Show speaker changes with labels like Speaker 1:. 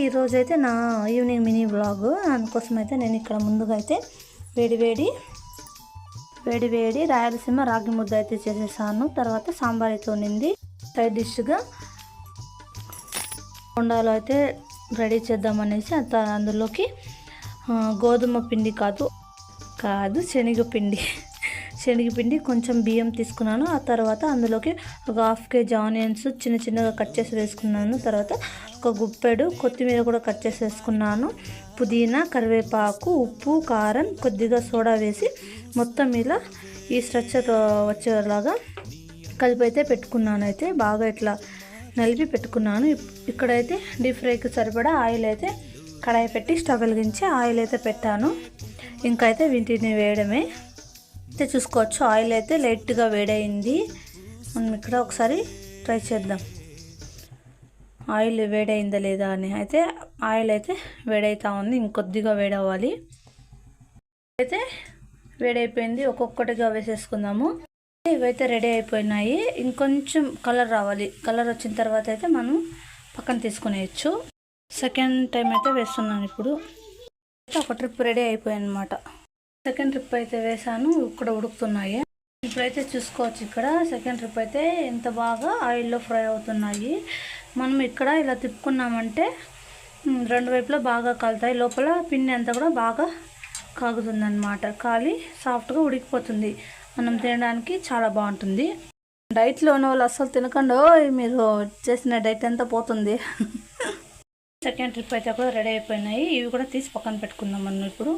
Speaker 1: ఈరోజు అయితే నా ఈవినింగ్ మినీ వ్లాగ్. అందుకోసం అయితే నేను ఇక్కడ ముందుగా అయితే వేడి వేడి రాయలసీమ రాగి ముద్ద అయితే చేసేసాను. తర్వాత సాంబార్ అయితే ఉన్నింది. సైడ్ డిష్గా బొండాలు అయితే రెడీ చేద్దామనేసి అందులోకి గోధుమ పిండి కాదు శనగపిండి కొంచెం బియ్యం తీసుకున్నాను. ఆ తర్వాత అందులోకి ఒక 1/2 kg ఆనియన్స్ చిన్నగా కట్ చేసి వేసుకున్నాను. తర్వాత ఒక గుప్పెడు కొత్తిమీర కూడా కట్ చేసి వేసుకున్నాను. పుదీనా, కరివేపాకు, ఉప్పు, కారం, కొద్దిగా సోడా వేసి మొత్తం ఇలా ఈ స్ట్రక్చర్ వచ్చేలాగా కలిపి అయితే పెట్టుకున్నాను. అయితే బాగా ఇట్లా నలిపి పెట్టుకున్నాను. ఇక్కడైతే డీప్ ఫ్రైకి సరిపడా ఆయిల్ అయితే కడాయి పెట్టి స్టవ్ వెలిగించి ఆయిల్ అయితే పెట్టాను. ఇంకా అయితే వీటిని వేయడమే. అయితే చూసుకోవచ్చు ఆయిల్ అయితే లైట్గా వేడైంది. మనం ఇక్కడ ఒకసారి ట్రై చేద్దాం ఆయిల్ వేడైందా లేదా అని. అయితే ఆయిల్ అయితే వేడైతా ఉంది, ఇంకొద్దిగా వేడవ్వాలి. అయితే వేడైపోయింది, ఒక్కొక్కటిగా వేసేసుకుందాము. ఇవైతే రెడీ అయిపోయినాయి. ఇంకొంచెం కలర్ రావాలి. కలర్ వచ్చిన తర్వాత అయితే మనం పక్కన తీసుకునేయచ్చు. సెకండ్ టైం అయితే వేస్తున్నాను. ఇప్పుడు ఒక ట్రిప్ రెడీ అయిపోయాయి అన్నమాట. సెకండ్ ట్రిప్ అయితే వేసాను, ఇక్కడ ఉడుకుతున్నాయి. ఇప్పుడైతే చూసుకోవచ్చు ఇక్కడ సెకండ్ ట్రిప్ అయితే ఎంత బాగా ఆయిల్లో ఫ్రై అవుతున్నాయి. మనం ఇక్కడ ఇలా తిప్పుకున్నామంటే రెండు వైపులా బాగా కాలుతాయి. లోపల పిండి అంతా కూడా బాగా కాగుతుంది అన్నమాట. కాలి సాఫ్ట్గా ఉడికిపోతుంది. మనం తినడానికి చాలా బాగుంటుంది. డైట్లో ఉన్న వాళ్ళు అస్సలు తినకుండా మీరు చేసిన డైట్ అంతా పోతుంది. సెకండ్ ట్రిప్ అయితే కూడా రెడీ అయిపోయినాయి. ఇవి కూడా తీసి పక్కన పెట్టుకుందాం మనం ఇప్పుడు.